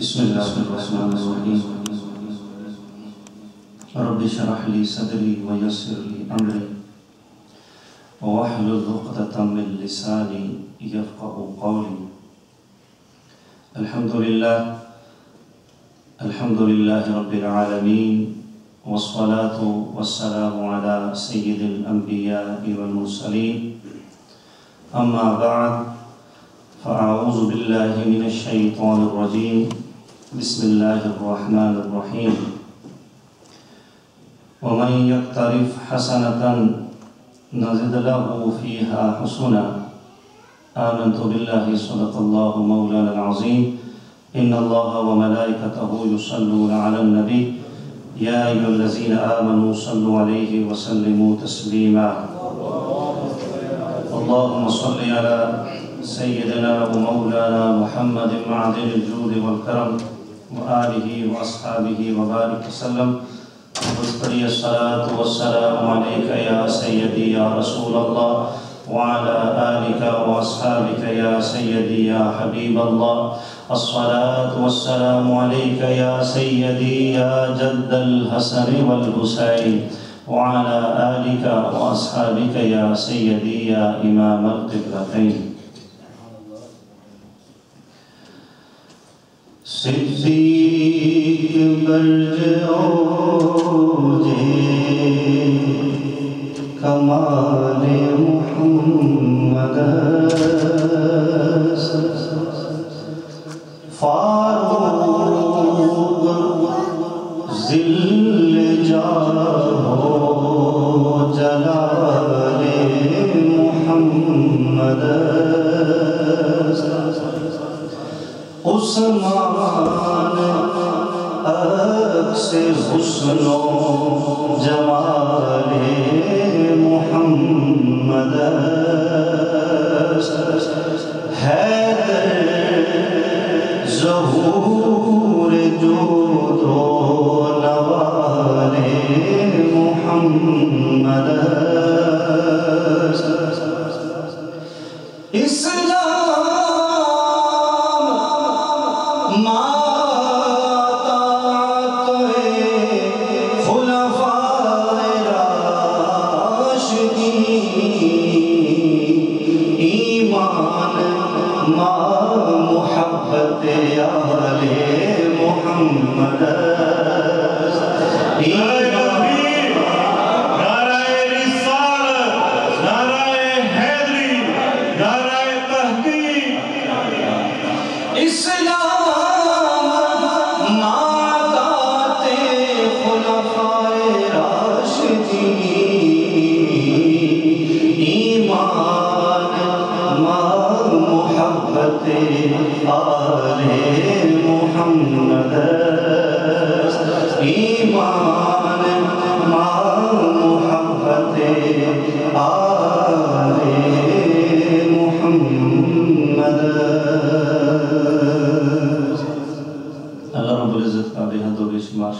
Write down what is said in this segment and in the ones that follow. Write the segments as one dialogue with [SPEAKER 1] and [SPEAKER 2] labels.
[SPEAKER 1] بسم اللہ الرحمن الرحیم رب اشرح لی صدری ویسر لی امری واحلل عقدۃ من لسانی یفقهوا قولی. الحمد للہ رب العالمین والصلاة والسلام على سید الانبیاء والمرسلین. اما بعد فاعوذ باللہ من الشیطان الرجیم. بسم اللہ الرحمن الرحیم. ومن یقترف حسنة نزد له فیها حسنا. آمنت باللہ صدق اللہ مولانا العظیم. ان اللہ وملائکته یصلون علی النبی یا ایھا الذین آمنوا صلوا علیہ وسلموا تسلیما. اللهم صل على سيدنا ومولانا محمد معدن الجود والكرم وآله وأصحابه وبارك وسلم. واذكر الصلاة والسلام عليك يا سيدي يا رسول الله وعلى آلك وأصحابك يا سيدي يا حبيب الله. الصلاة والسلام عليك يا سيدي يا جد الحسن والحسين وعلى آلك وأصحابك يا سيدي يا إمام القبلتين. صدیق برجعو کمال محمد فاروق ذل جاہ جلال محمد عثمان عکس حسن و جمال محمد حیدر ظہور جود و نوال محمد.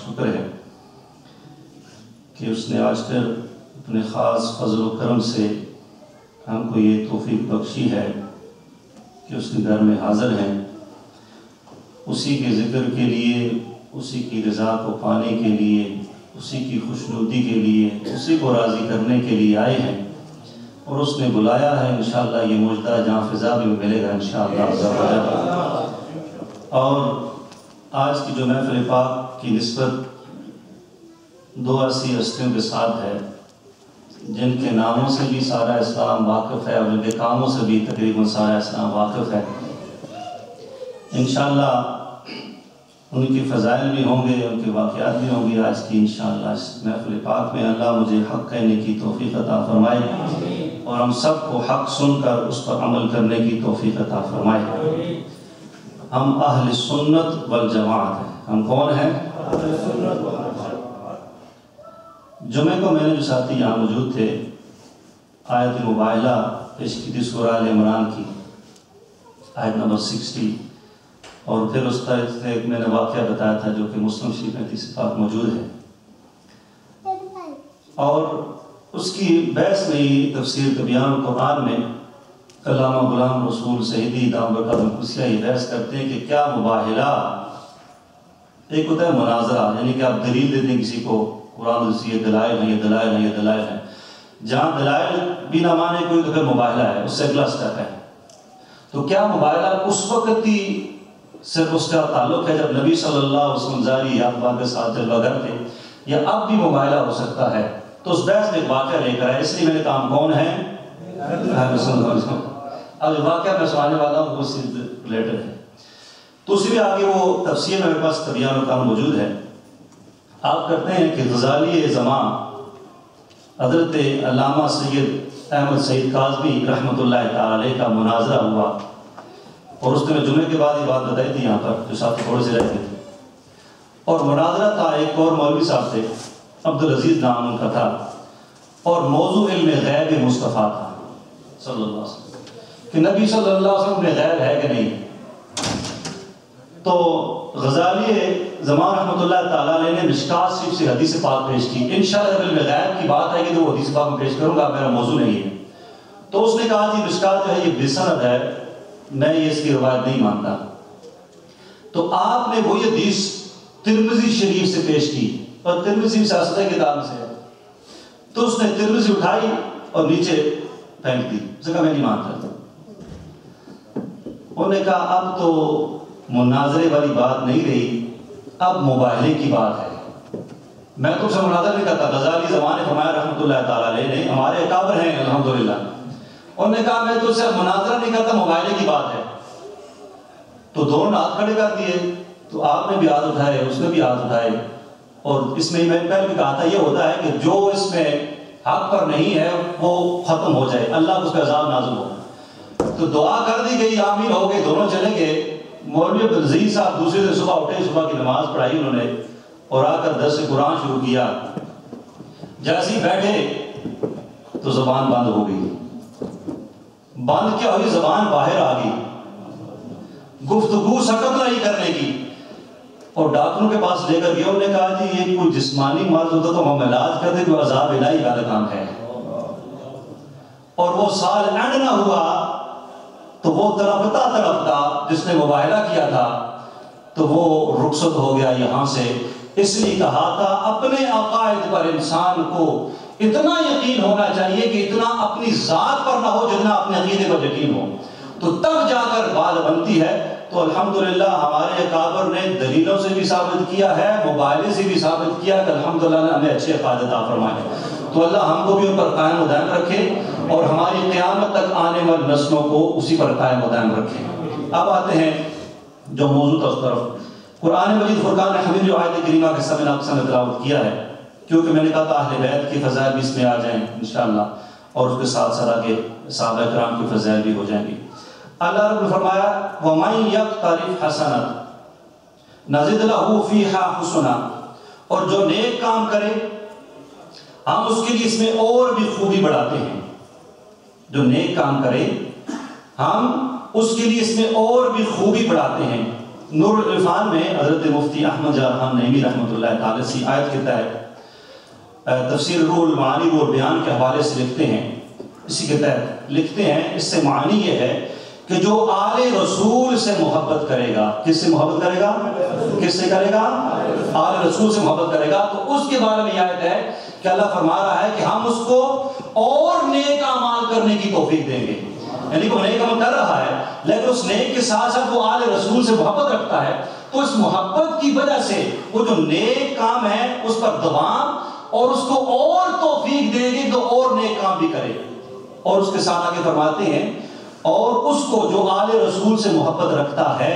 [SPEAKER 1] شکر ہے کہ اس نے آج کل اپنے خاص فضل و کرم سے ہم کو یہ توفیق بخشی ہے کہ اس کے گھر میں حاضر ہیں. اسی کے ذکر کے لیے، اسی کی رضا کو پانے کے لیے، اسی کی خوشنودی کے لیے، اسی کو راضی کرنے کے لیے آئے ہیں اور اس نے بلایا ہے. انشاءاللہ یہ مجدہ جہاں فضا بھی ملے گا انشاءاللہ. اور آج کی جو محفل پاک کی نسبت دو ایسی ہستیوں کے ساتھ ہے جن کے ناموں سے بھی سارا اسلام واقف ہے اور جن کے کاموں سے بھی تقریباً سارا اسلام واقف ہے. انشاءاللہ ان کی فضائل بھی ہوں گے، ان کے واقعات بھی ہوں گے آج کی انشاءاللہ اس محفل پاک میں. اللہ مجھے حق کہنے کی توفیق عطا فرمائے اور ہم سب کو حق سن کر اس پر عمل کرنے کی توفیق عطا فرمائے. ہم اہل سنت والجماعت ہیں. ہم کون ہیں؟ جمعہ کو میں نے جو ساتھی یہاں موجود تھے آیت مباہلہ پیش کی تھی سورہ آل عمران کی آیت نمبر 60 اور پھر اس کا ایک میں نے واقعہ بتایا تھا جو کہ مسلم شریف میں حدیث پاک موجود ہے اور اس کی بحث میں ہی تفسیر بیان قرآن میں علامہ غلام رسول سعیدی دامت القدس یہ بحث کرتے ہیں کہ کیا مباہلہ ایک ہوتا ہے مناظرہ، یعنی کہ آپ دلیل دیتے ہیں کسی کو، قرآن سے یہ دلائل ہیں، یہ دلائل ہیں، یہ دلائل ہیں. جہاں دلائل بھی نہ مانے کوئی تو پھر مباہلہ ہے، اس سے اگلا اسٹیپ ہے. تو کیا مباہلہ اس وقت ہی صرف اس کا تعلق ہے جب نبی صلی اللہ علیہ وسلم زاری یاتبا کے ساتھ جلوہ گر تھے، یا اب بھی مباہلہ ہو سکتا ہے؟ تو اس بحث میں ایک واقعہ لے کر ہے، اس لیے میرے کام کون ہیں؟ اب واقعہ میں سنانے والا ہوں وہ سے ریلیٹڈ ہے. تو اسی میں آگے وہ تفسیر میرے پاس تبیان و کام موجود ہے. آپ کرتے ہیں کہ غزالی زمان حضرت علامہ سید احمد سعید کاظمی رحمۃ اللہ تعالی علیہ کا مناظرہ ہوا، اور اس نے میں جمعے کے بعد یہ بات بتائی تھی یہاں پر جو ساتھ تھوڑے سے رہتے تھے. اور مناظرہ تھا، ایک اور مولوی صاحب تھے، عبدالعزیز نام ان کا تھا، اور موضوع علم غیب مصطفیٰ تھا صلی اللہ علیہ وسلم، کہ نبی صلی اللہ علیہ وسلم میں غیب ہے کہ نہیں. تو غزالی زمان رحمۃ اللہ تعالیٰ علیہ نے مشکات شریف سے حدیث پاک پیش کی. انشاءاللہ جب علم غیب کی بات آئے گی تو وہ حدیث پاک میں پیش کروں گا، میرا موضوع نہیں ہے. تو اس نے کہا جی مشکات جو ہے یہ بسند ہے، میں یہ اس کی روایت نہیں مانتا. تو آپ نے وہی حدیث ترمذی شریف سے پیش کی، اور ترمذی سیاست کتاب سے ہے. تو اس نے ترمذی اٹھائی اور نیچے پھینک دی، اس نے کہا میں نہیں مانتا. انہوں نے کہا اب تو مناظرے والی بات نہیں رہی، اب مباہلے کی بات ہے. میں تم سے مناظرہ نہیں کرتا. غزالی زمان نے فرمایا رحمۃ اللہ تعالیٰ علیہ نے، ہمارے اکابر ہیں الحمدللہ، انہوں نے کہا میں تم سے مناظرہ نہیں کرتا، مباہلے کی بات ہے. تو دونوں ہاتھ کھڑے کر دیے. تو آپ نے بھی ہاتھ اٹھائے، اس نے بھی ہاتھ اٹھائے. اور اس میں پہلے بھی کہا تھا یہ ہوتا ہے کہ جو اس میں حق پر نہیں ہے وہ ختم ہو جائے، اللہ کو اس پہ عذاب نازل ہو. تو دعا کر دی گئی، آمین ہو گئے، دونوں چلے گئے. مولوی عبدالعزیز صاحب دوسرے دن صبح اٹھے، صبح کی نماز پڑھائی انہوں نے، اور آ کر درس قرآن شروع کیا. جیسے ہی بیٹھے تو زبان بند ہو گئی. بند کیا ہوئی؟ زبان باہر آ گئی، گفتگو سکت نہیں کرنے کی. اور ڈاکٹروں کے پاس لے کر گیا، انہوں نے کہا جی یہ کوئی جسمانی مرض ہوتا تو ہم علاج کرتے، کوئی عذاب الہی والا کام ہے. اور وہ سال اینڈ نہ ہوا تو وہ تڑپتا جس نے مباہلہ کیا تھا تو وہ رخصت ہو گیا یہاں سے. اس لیے کہا تھا اپنے عقائد پر انسان کو اتنا یقین ہونا چاہیے کہ اتنا اپنی ذات پر نہ ہو جتنا اپنے عقیدے پر یقین ہو، تو تب جا کر بات بنتی ہے. تو الحمدللہ ہمارے اکابر نے دلیلوں سے بھی ثابت کیا ہے، مباہلے سے بھی ثابت کیا کہ الحمدللہ نے ہمیں اچھے عقائد عطا فرمائے. تو اللہ ہم کو بھی ان پر قائم و دائم رکھے، اور ہماری قیامت تک آنے والی نسلوں کو اسی پر قائم و دائم رکھے. اب آتے ہیں جو موضوع تھا اس طرف. قرآن مجید فرقان حمید جو آیت کریمہ کے سمے ناقصہ نے تلاوت کیا ہے، کیونکہ میں نے کہا تھا اہل بیت کی فضائل بھی اس میں آ جائیں انشاءاللہ، اور اس کے ساتھ ساتھ آگے صحابہ کرام کی فضائل بھی ہو جائیں گی. اللہ رب نے فرمایا وَمَن يَقْتَرِفْ حَسَنَةً نَزِدْ لَهُ فِيهَا حُسْنًا، اور جو نیک کام کرے ہم اس کے لیے اس میں اور بھی خوبی بڑھاتے ہیں. جو نیک کام کرے ہم اس کے لیے اس میں اور بھی خوبی بڑھاتے ہیں. نور العرفان میں حضرت مفتی احمد جعفر خان نعیمی رحمۃ اللہ تعالی سی آیت کے تحت تفسیر روح المعانی روح البیان کے حوالے سے لکھتے ہیں، اسی کے تحت لکھتے ہیں اس سے معنی یہ ہے کہ جو آل رسول سے محبت کرے گا، کس سے محبت کرے گا؟ کس سے کرے گا؟ آل رسول سے محبت کرے گا. تو اس کے بارے میں یہ آیت ہے کہ اللہ فرما رہا ہے کہ ہم اس کو اور نیک اعمال کرنے کی توفیق دیں گے. یعنی کہ وہ نیک عمل کر رہا ہے لیکن اس نیک کے ساتھ ساتھ وہ آل رسول سے محبت رکھتا ہے، تو اس محبت کی وجہ سے وہ جو نیک کام ہے اس پر دوام اور اس کو اور توفیق دے گی تو اور نیک کام بھی کرے. اور اس کے ساتھ آگے فرماتے ہیں اور اس کو جو آل رسول سے محبت رکھتا ہے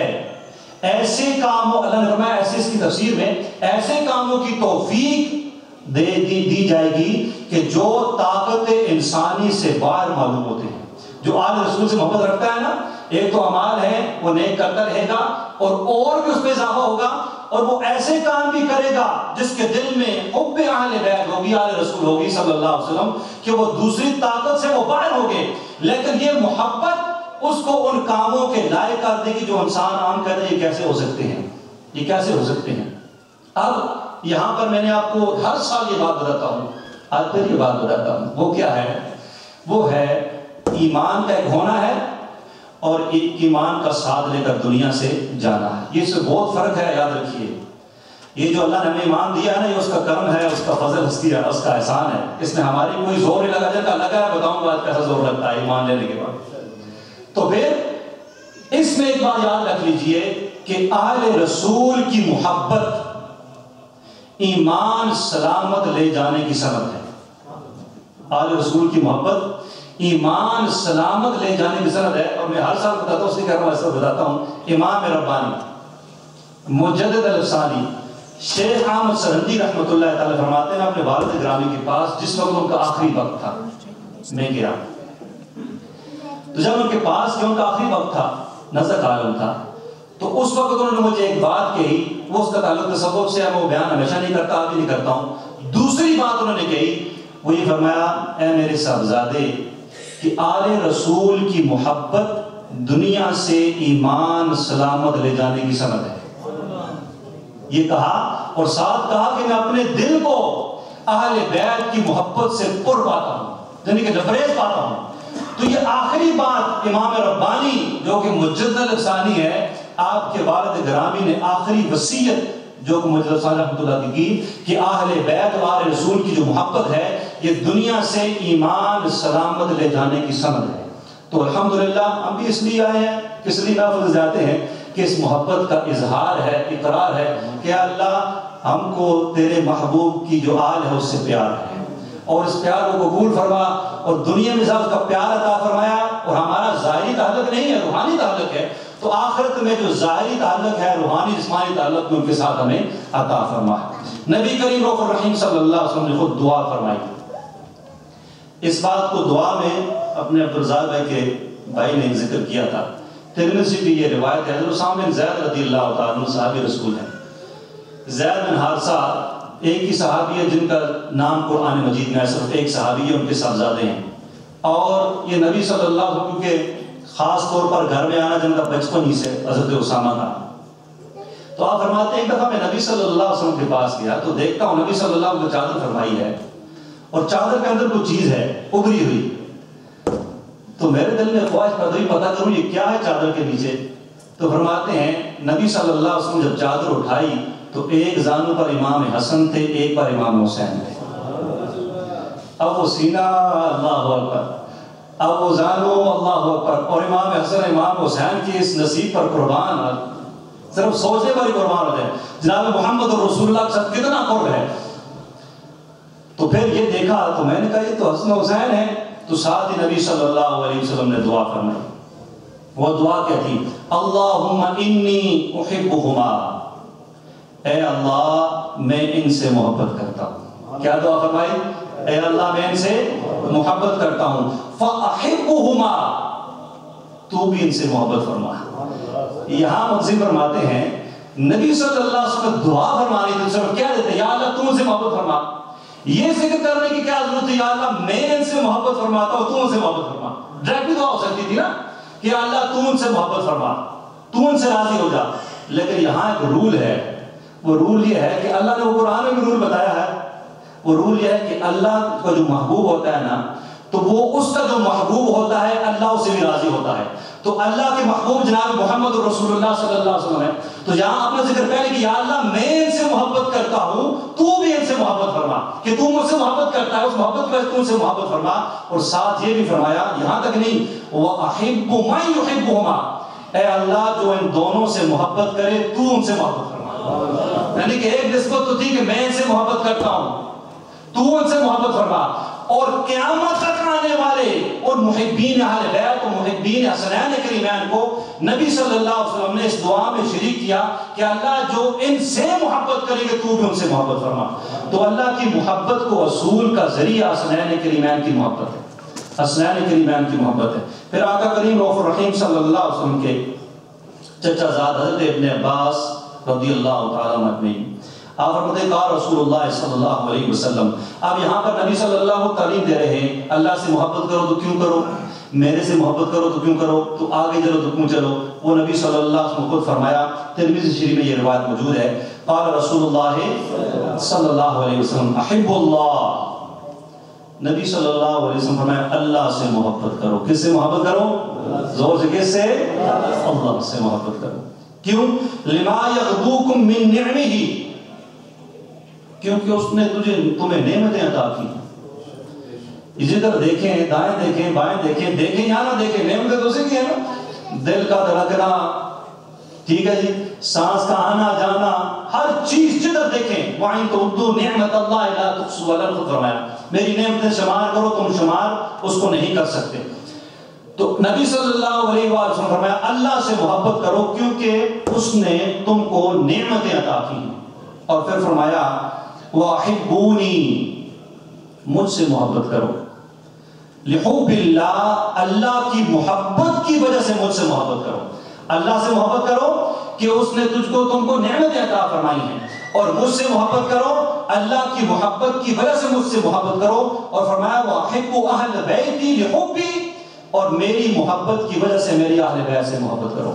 [SPEAKER 1] ایسے کاموں، اللہ نے فرمایا ایسے، اس کی تفسیر میں ایسے کاموں کی توفیق دی جائے گی کہ جو طاقت انسانی سے باہر معلوم ہوتے ہیں. جو آل رسول سے محبت رکھتا ہے نا، ایک تو اعمال ہے وہ نیک کرتا رہے گا اور بھی اس پہ اضافہ ہوگا، اور وہ ایسے کام بھی کرے گا جس کے دل میں حب اہل بیت ہوگی، آل رسول ہوگی صلی اللہ علیہ وسلم، کہ وہ دوسری طاقت سے وہ باہر ہوگے. لیکن یہ محبت اس کو ان کاموں کے لائق کر دے گی جو انسان عام کہتے ہیں یہ کیسے ہو سکتے ہیں، یہ کیسے ہو سکتے ہیں. اب یہاں پر میں نے آپ کو ہر سال یہ بات بتاتا ہوں، آج پھر یہ بات بتاتا ہوں. وہ کیا ہے؟ وہ ہے ایمان کا ایک ہونا ہے اور ایمان کا ساتھ لے کر دنیا سے جانا ہے. یہ سے بہت فرق ہے، یاد رکھیے. یہ جو اللہ نے ہمیں ایمان دیا ہے نا، یہ اس کا کرم ہے، اس کا فضل ہستی ہے، اس کا احسان ہے، اس میں ہماری کوئی زور نہیں لگا، جن کا لگا ہے بتاؤں گا کیسا زور لگتا ہے ایمان لینے کے بعد۔ تو پھر اس میں ایک بات یاد رکھ لیجئے کہ اہل رسول کی محبت ایمان سلامت لے جانے کی سبب ہے۔ اہل رسول کی محبت ایمان سلامت لے جانے کی سبب ہے۔ اور میں ہر سال بتاتا ہوں، اس لیے کہہ رہا ہوں، ایسا بتاتا ہوں، امام ربانی مجدد الافسانی شیخ احمد سرہندی رحمۃ اللہ تعالی فرماتے ہیں اپنے والد گرامی کے پاس جس وقت ان کا آخری وقت تھا، میں گیا تو جب ان کے پاس کہ ان کا آخری وقت تھا، نزدیک عالم تھا، تو اس وقت انہوں نے مجھے ایک بات کہی، وہ اس کا تعلق تصوف سے ہے، میں وہ بیان ہمیشہ نہیں کرتا، ابھی نہیں کرتا ہوں۔ دوسری بات انہوں نے کہی، وہ یہ فرمایا، اے میرے صاحبزادے، کہ آل رسول کی محبت دنیا سے ایمان سلامت لے جانے کی سند ہے۔ یہ کہا اور ساتھ کہا کہ میں اپنے دل کو اہل بیت کی محبت سے پر پاتا ہوں، یعنی کہ لبریز پاتا ہوں۔ تو یہ آخری بات امام ربانی جو کہ مجدد الافسانی ہے، آپ کے والد گرامی نے آخری وصیت جو کہ مجدد الافسانی رحمۃ اللہ کی کہ اہل بیت اور اہل رسول کی جو محبت ہے یہ دنیا سے ایمان سلامت لے جانے کی سند ہے۔ تو الحمدللہ ہم بھی اس لیے آئے ہیں، کس لیے محفوظ جاتے ہیں کہ اس محبت کا اظہار ہے، اقرار ہے کہ اللہ ہم کو تیرے محبوب کی جو آل ہے اس سے پیار ہے، اور اس پیار کو قبول فرما، اور دنیا میں اس کا پیار عطا فرمایا، اور ہمارا ظاہری تعلق نہیں ہے، روحانی تعلق ہے، تو آخرت میں جو ظاہری تعلق ہے، روحانی جسمانی تعلق بھی ان کے ساتھ ہمیں عطا فرما۔ نبی کریم رؤوف الرحیم صلی اللہ علیہ وسلم نے خود دعا فرمائی، اس بات کو دعا میں اپنے عبدالرزاق بھائی کے بھائی نے ذکر کیا تھا، ترمذی کی یہ روایت ہے، حضرت اسامہ بن زید رضی اللہ تعالیٰ عنہ صحابی رسول ہیں۔ زید بن حارثہ ایک ہی صحابی ہے جن کا نام قرآن مجید میں صرف ایک صحابی ہے، ان کے صاحبزادے ہیں، اور یہ نبی صلی اللہ علیہ وسلم کے خاص طور پر گھر میں آنا جن کا بچپن ہی سے حضرت اسامہ کا۔ تو آپ فرماتے ہیں ایک دفعہ میں نبی صلی اللہ علیہ وسلم کے پاس گیا تو دیکھتا ہوں نبی صلی اللہ علیہ وسلم نے چادر فرمائی ہے اور چادر کے اندر کوئی چیز ہے ابری ہوئی، تو میرے دل میں خواہش پیدا ہوئی پتہ کروں یہ کیا ہے چادر کے نیچے۔ تو فرماتے ہیں نبی صلی اللہ علیہ وسلم جب چادر اٹھائی تو ایک زانو پر امام حسن تھے، ایک پر امام حسین تھے۔ اب وہ سینہ اللہ اکبر، اب وہ زانو اللہ اکبر، اور امام حسن امام حسین کی اس نصیب پر قربان، صرف سوچنے پر ہی قربان ہو جائے جناب محمد رسول اللہ کے ساتھ کتنا قرب ہے۔ تو پھر یہ دیکھا تو میں نے کہا یہ تو حسن حسین ہے، تو ساتھ ہی نبی صلی اللہ علیہ وسلم نے دعا فرمائی، وہ دعا کیا تھی؟ اللہم انی احبہما، اے اللہ میں ان سے محبت کرتا ہوں۔ کیا دعا فرمائی؟ اے اللہ میں ان سے محبت کرتا ہوں، فاحبہما، تو بھی ان سے محبت فرما۔ یہاں منظم فرماتے ہیں نبی صلی اللہ علیہ وسلم دعا فرمانی تھی، صرف کیا دیتے؟ یا اللہ تو ان سے محبت فرما، یہ ذکر کرنے کی کیا ضرورت ہے؟ یا اللہ میں ان سے محبت فرماتا ہوں، تو ان سے محبت فرما۔ ڈائریکٹ بھی دعا ہو سکتی تھی نا کہ یا اللہ تو ان سے محبت فرما، تو ان سے راضی ہو جا، لیکن یہاں ایک رول ہے، وہ رول یہ ہے کہ اللہ نے وہ قرآن میں بھی رول بتایا ہے، وہ رول یہ ہے کہ اللہ کا جو محبوب ہوتا ہے نا تو وہ اس کا جو محبوب ہوتا ہے اللہ اسے بھی راضی ہوتا ہے۔ تو اللہ کے محبوب جناب محمد رسول اللہ صلی اللہ علیہ وسلم ہے، تو یہاں اپنا ذکر پہلے کہ یا اللہ میں ان سے محبت کرتا ہوں، تو بھی ان سے محبت فرما، کہ تو مجھ سے محبت کرتا ہے اس محبت پر تو ان سے محبت فرما۔ اور ساتھ یہ بھی فرمایا، یہاں تک نہیں، وَأَحِبُّ مَن يُحِبُّهُمَا، اے اللہ جو ان دونوں سے محبت کرے تو ان سے محبت فرما۔ یعنی کہ ایک نسبت تو تھی کہ میں ان سے محبت کرتا ہوں، تو ان سے محبت فرما، اور قیامت تک آنے والے اور محبین اہل بیت اور محبین حسنین کریمین کو نبی صلی اللہ علیہ وسلم نے اس دعا میں شریک کیا کہ اللہ جو ان سے محبت کرے گا تو بھی ان سے محبت فرما۔ تو اللہ کی محبت کو وصول کا ذریعہ حسنین کریمین کی محبت ہے، حسنین کریمین کی محبت ہے۔ پھر آقا کریم رؤوف الرحیم صلی اللہ علیہ وسلم کے چچا زاد حضرت ابن عباس رضی اللہ تعالیٰ عنہ، آپ فرماتے ہیں قال رسول اللہ صلی اللہ علیہ وسلم، آپ یہاں پر نبی صلی اللہ علیہ وسلم تعلیم دے رہے ہیں اللہ سے محبت کرو تو کیوں کرو، میرے سے محبت کرو تو کیوں کرو، تو آگے چلو تو کیوں چلو۔ وہ نبی صلی اللہ علیہ وسلم خود فرمایا، ترمذی شریف میں یہ روایت موجود ہے، قال رسول اللہ صلی اللہ علیہ وسلم احب اللہ، نبی صلی اللہ علیہ وسلم فرمایا اللہ سے محبت کرو۔ کس سے محبت کرو؟ زور سے، کس سے؟ اللہ سے محبت کرو۔ کیوں؟ لما یغدوکم من نعمہ، کیونکہ اس نے تمہیں نعمتیں عطا کی. ادھر دیکھیں، دائیں دیکھیں، بائیں دیکھیں، دیکھیں یا نہ دیکھیں، نعمتیں تو اسی کی ہیں نا. دل کا دھڑکنا، ٹھیک ہے جی، سانس کا آنا جانا، ہر چیز جدھر دیکھیں. وَإِن تُعُدُّوا نِعْمَةَ اللَّهِ لَا تُحْصُوهَا لَن فرمایا میری نعمتیں شمار کرو، تم شمار اس کو نہیں کر سکتے. تو نبی صلی اللہ علیہ وسلم فرمایا اللہ سے محبت کرو کیونکہ اس نے تم کو نعمتیں عطا کی. اور پھر فرمایا وَأَحِبُّونِي، مجھ سے محبت کرو. لِحُبِّ اللَّهِ، اللہ کی محبت کی وجہ سے مجھ سے محبت کرو. اللہ سے محبت کرو کہ اس نے تم کو نعمتیں عطا فرمائی ہیں. اور مجھ سے محبت کرو اللہ کی محبت کی وجہ سے مجھ سے محبت کرو. اور فرمایا وَأَحِبُّ أَهْلَ بَيْتِي لِحُبِّي، اور میری محبت کی وجہ سے میری اہل بیت سے محبت کرو.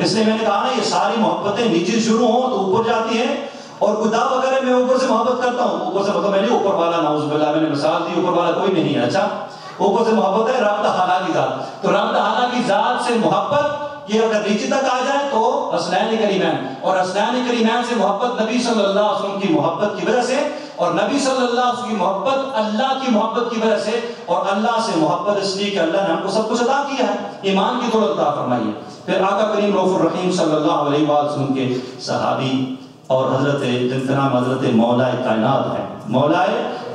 [SPEAKER 1] اس لیے میں نے کہا نا یہ ساری محبتیں نیچے شروع ہوں تو اوپر جاتی ہیں. اور کوئی دعویٰ کرے میں اوپر سے محبت کرتا ہوں، اوپر سے مطلب میں نہیں اوپر والا، نعوذ باللہ، میں نے مثال دی اوپر والا کوئی نہیں ہے. اچھا اوپر سے محبت ہے رابطہ خانہ کی ذات، تو رابطہ خانہ کی ذات سے محبت یہ اگر نیچے تک آ جائے تو حسنین کریمین. اور حسنین کریمین سے محبت نبی صلی اللہ علیہ وسلم کی محبت کی وجہ سے، اور نبی صلی اللہ علیہ وسلم کی محبت اللہ کی محبت کی وجہ سے، اور اللہ سے محبت اس لیے کہ اللہ نے ہم کو سب کچھ عطا کیا ہے، ایمان کی دولت عطا فرمائی ہے. پھر آقا کریم رؤوف الرحیم صلی اللہ علیہ وسلم کے صحابی اور حضرت جن کا نام حضرت مولا کائنات ہے، مولا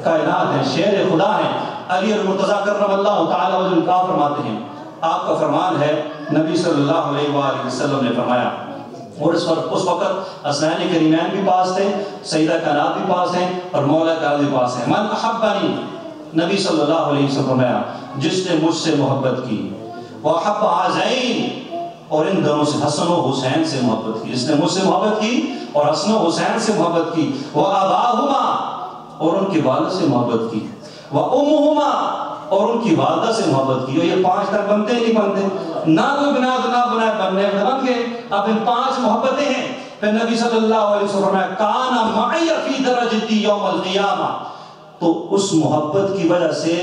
[SPEAKER 1] کائنات ہیں، شیر خدا ہیں، علی المرتضیٰ کرم اللہ تعالی وجہ کا فرماتے ہیں. آپ کا فرمان ہے نبی صلی اللہ علیہ وآلہ وسلم نے فرمایا، اور اس وقت حسنین کریمین بھی پاس تھے، سیدہ کائنات بھی پاس ہیں، اور مولا کائنات بھی پاس ہیں. من احبنی، نبی صلی اللہ علیہ وسلم فرمایا جس نے مجھ سے محبت کی، وَأَحَبَّ هَذَيْنِ، اور ان دونوں سے حسن و حسین سے محبت کی، جس نے مجھ سے محبت کی اور حسن و حسین سے محبت کی، وَأَبَاهُمَا، اور ان کے والد سے محبت کی، وَأُمُّهُمَا، اور ان کی والدہ سے محبت کی. اور یہ 5 تک بنتے نہیں بنتے، نہ کوئی بنا تو نہ بنائے، بننے بن گئے. اب ان 5 محبتیں ہیں. پھر نبی صلی اللہ علیہ وسلم فرمایا کان معی فی درجتی یوم القیامہ، تو اس محبت کی وجہ سے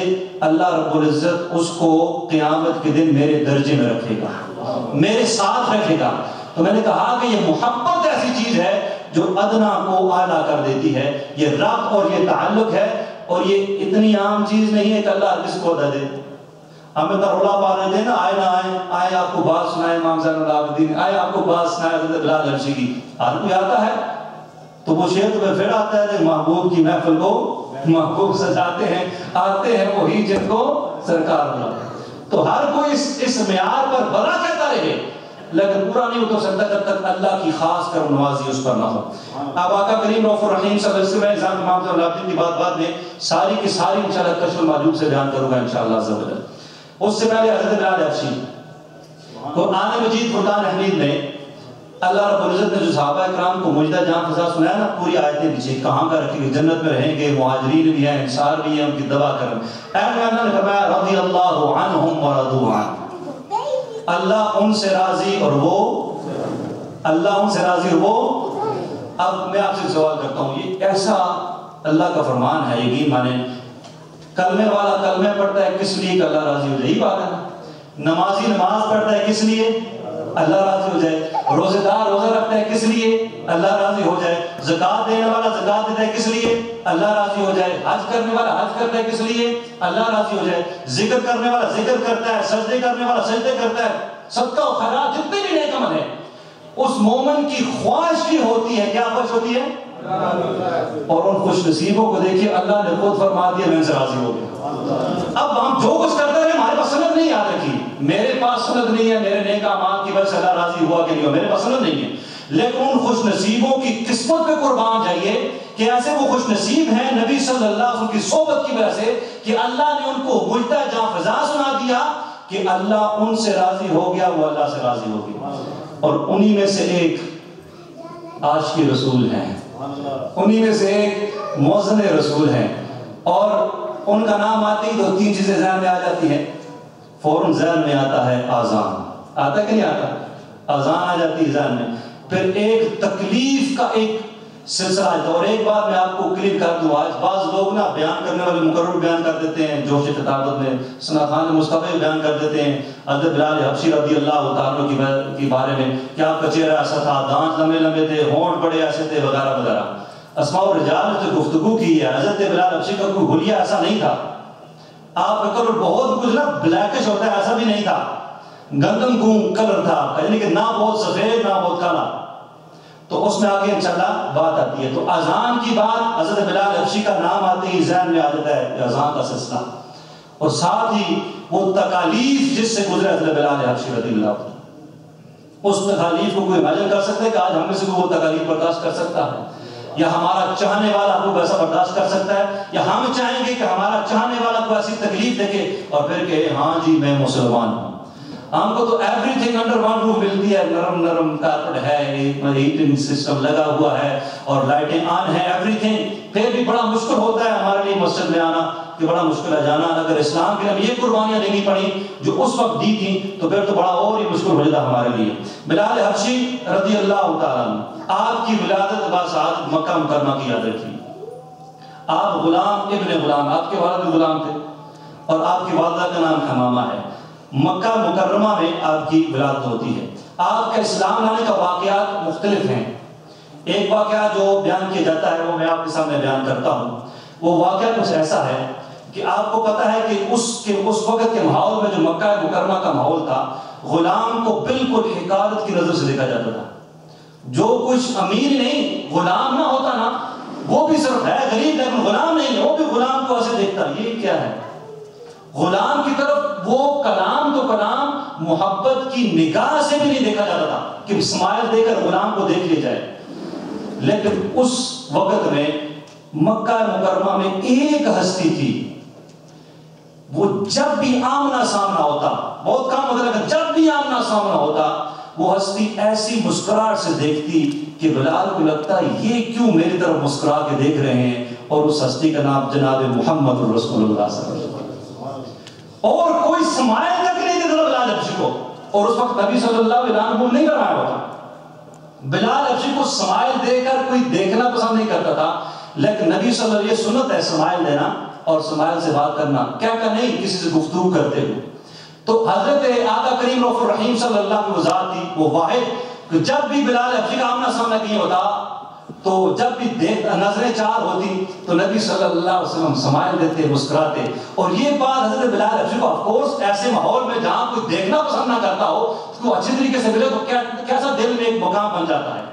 [SPEAKER 1] اللہ رب العزت اس کو قیامت کے دن میرے درجے میں رکھے گا، میرے ساتھ رکھے گا. تو میں نے کہا کہ یہ محبت ایسی چیز ہے جو ادنا کو اعلیٰ کر دیتی ہے. یہ ربط اور یہ تعلق ہے، اور یہ اتنی عام چیز نہیں ہے کہ اللہ ہر کسی کو عطا دے. ہمیں تو رولا پا رہے تھے نا، آئے نہ آئے، آئے آپ کو بات سنائے امام زین العابدین، آئے آپ کو بات سنائے حضرت بلال حبشی کی. ہر کوئی آتا ہے تو وہ شیخ میں پھر آتا ہے کہ محبوب کی محفل کو محبوب سجاتے ہیں، آتے ہیں وہی جن کو سرکار بلاتے ہیں. تو ہر کوئی اس معیار پر بنا کہتا رہے، لیکن پورا نہیں اتر سکتا جب تک اللہ کی خاص کرم نوازی اس پر نہ ہو. اب آقا کریم رؤوف الرحیم صلی اللہ علیہ وسلم میں امام زین العابدین کی بات بعد میں ساری کی ساری انشاءاللہ کشف المعجوب سے بیان کروں گا انشاءاللہ عز و جل. اس سے پہلے حضرت بلال حبشی، قرآن مجید فرقان حمید میں اللہ رب العزت نے جو صحابہ اکرام کو مجدہ جہاں فضا سنایا نا، پوری آیتیں پیچھے کہاں کا رکھی گئی، جنت میں رہیں گے، مہاجرین بھی ہیں، انصار بھی ہیں، ان کی دعا کرم. اللہ نے فرمایا رضی اللہ عنہم ورضوا عنہ، اللہ ان سے راضی اور وہ، اللہ ان سے راضی اور وہ. اب میں آپ سے سوال کرتا ہوں، یہ ایسا اللہ کا فرمان ہے، یقین مانے کلمے والا کلمے پڑھتا ہے کس لیے کہ اللہ راضی ہو جائے، یہی بات ہے نا. نمازی نماز پڑھتا ہے کس لیے؟ اللہ راضی ہو جائے. روزہ دار روزہ رکھتا ہے کس لیے؟ اللہ راضی ہو جائے. زکات دینے والا زکات دیتا ہے کس لیے؟ اللہ راضی ہو جائے. حج کرنے والا حج کرتا ہے کس لیے؟ اللہ راضی ہو جائے. ذکر کرنے والا ذکر کرتا ہے، سجدے کرنے والا سجدے کرتا ہے. صدقہ و خیرات جتنے بھی نیک عمل ہیں، اس مومن کی خواہش کی ہوتی ہے، کیا خواہش ہوتی ہے؟ اور ان خوش نصیبوں کو دیکھیے اللہ نے خود فرما دیا میں ان سے راضی ہو گیا. اب ہم جو کچھ کرتے ہیں ہمارے پاس سند نہیں یاد رکھی، میرے پاس سند نہیں ہے میرے نیک اعمال کی وجہ سے اللہ راضی ہوا کہ نہیں ہوا، میرے پاس سند نہیں ہے. لیکن ان خوش نصیبوں کی قسمت پہ قربان جائیے کہ ایسے وہ خوش نصیب ہیں نبی صلی اللہ علیہ وسلم کی صحبت کی وجہ سے کہ اللہ نے ان کو مجدہ جہاں فضا سنا دیا کہ اللہ ان سے راضی ہو گیا، وہ اللہ سے راضی ہو گیا. اور انہی میں سے ایک عاشق رسول ہیں، انہی میں سے ایک موزن رسول ہیں. اور ان کا نام آتی تو 3 چیزیں ذہن میں آ جاتی ہیں. فوراً ذہن میں آتا ہے آذان، آتا کہ نہیں آتا؟ آذان آ جاتی ہے ذہن میں. پھر ایک تکلیف کا ایک سلسلہ آتا ہے. اور ایک بات میں آپ کو کلیئر کر دوں، آج بعض لوگ نا بیان کرنے والے مقرر بیان کر دیتے ہیں، جوش خطابت میں ثنا خان مصطفی بیان کر دیتے ہیں حضرت بلال حبشی رضی اللہ تعالیٰ کے بارے میں کہ آپ کا چہرہ ایسا تھا، دانت لمبے لمبے تھے، ہونٹ بڑے ایسے تھے، وغیرہ وغیرہ. اسماء الرجال نے جو گفتگو کی ہے، حضرت بلال حبشی کا کوئی حلیہ ایسا نہیں تھا، آپ کا کلر بہت کچھ نا بلیکش ہوتا ہے ایسا بھی نہیں تھا، گندم گون کلر تھا آپ کا، یعنی کہ نہ بہت سفید نہ بہت کالا. تو اس میں آگے انشاءاللہ بات آتی ہے. تو اذان کی بات حضرت بلال حبشی کا نام آتے ہی ذہن میں آ جاتا ہے اذان کا سلسلہ، اور ساتھ ہی وہ تکالیف جس سے گزرے حضرت بلال حبشی رضی اللہ عنہ. اس تکالیف کو کوئی امیجن کر سکتا ہے کہ آج ہم میں سے کوئی وہ تکالیف برداشت کر سکتا ہے؟ یا ہمارا چاہنے والا کو ویسا برداشت کر سکتا ہے؟ یا ہم چاہیں گے کہ ہمارا چاہنے والا کو ایسی تکلیف دیکھے اور پھر کہے ہاں جی میں مسلمان ہوں؟ ہم کو تو everything under one roof ملتی ہے، نرم نرم کارپٹ ہے، ہیٹنگ سسٹم لگا ہوا ہے اور لائٹیں آن ہے، ایوری تھنگ. پھر بھی بڑا مشکل ہوتا ہے ہمارے لیے مسجد میں آنا، کہ بڑا مشکل ہے جانا. اگر اسلام کے لیے یہ قربانیاں دینی پڑی جو اس وقت دی تھیں تو پھر تو بڑا اور ہی مشکل ہو جاتا ہمارے لیے. بلال حبشی رضی اللہ تعالیٰ عنہ، آپ کی ولادت بعد مکہ مکرمہ کی یاد رکھیے. آپ غلام ابن غلام، آپ کے والد غلام تھے اور آپ کی والدہ کا نام حمامہ ہے. مکہ مکرمہ میں آپ کی ولادت ہوتی ہے. آپ کا اسلام لانے کا واقعات مختلف ہیں. ایک واقعہ جو بیان کیا جاتا ہے وہ میں آپ کے سامنے بیان کرتا ہوں. وہ واقعہ کچھ ایسا ہے کہ آپ کو پتا ہے کہ اس وقت کے ماحول میں جو مکہ مکرمہ کا ماحول تھا، غلام کو بالکل حقارت کی نظر سے دیکھا جاتا تھا. جو کچھ امیر نہیں غلام نہ ہوتا نا، وہ بھی صرف ہے غریب لیکن غلام نہیں ہے، وہ بھی غلام کو ایسے دیکھتا یہ کیا ہے. غلام کی طرف وہ کلام تو کلام محبت کی نگاہ سے بھی نہیں دیکھا جاتا تھا کہ اسماعیل دے کر غلام کو دیکھ لیا جائے. لیکن اس وقت میں مکہ مکرمہ میں ایک ہستی تھی، وہ جب بھی آمنا سامنا ہوتا، بہت کم ہوتا لیکن جب بھی آمنا سامنا ہوتا، وہ ہستی ایسی مسکراہٹ سے دیکھتی کہ بلال کو لگتا یہ کیوں میری طرف مسکرا کے دیکھ رہے ہیں. اور اس ہستی کا نام جناب محمد رسول اللہ صلی اللہ علیہ وسلم. اور کوئی اسماعیل تک نہیں دیکھتا بلال حبشی کو، اور اس وقت نبی صلی اللہ علیہ وسلم نہیں کروایا ہوتا. بلال حبشی کو اسماعیل دے کر کوئی دیکھنا پسند نہیں کرتا تھا، لیکن نبی صلی اللہ علیہ وسلم یہ سنت ہے اسماعیل دینا اور اسماعیل سے بات کرنا، کیا کہ نہیں کسی سے گفتگو کرتے ہوئے. تو حضرت آقا کریم رؤوف الرحیم صلی اللہ علیہ وسلم ذات تھی وہ واحد کہ جب بھی بلال حبشی کا آمنا سامنا نہیں ہوتا تو جب بھی نظریں چار ہوتی تو نبی صلی اللہ علیہ وسلم اسماعیل دیتے مسکراتے. اور یہ بات حضرت بلال حبشی کو آف کورس ایسے ماحول میں جہاں کوئی دیکھنا پسند نہ کرتا ہو، اس کو اچھی طریقے سے ملے تو کیسا دل میں ایک مقام بن جاتا ہے.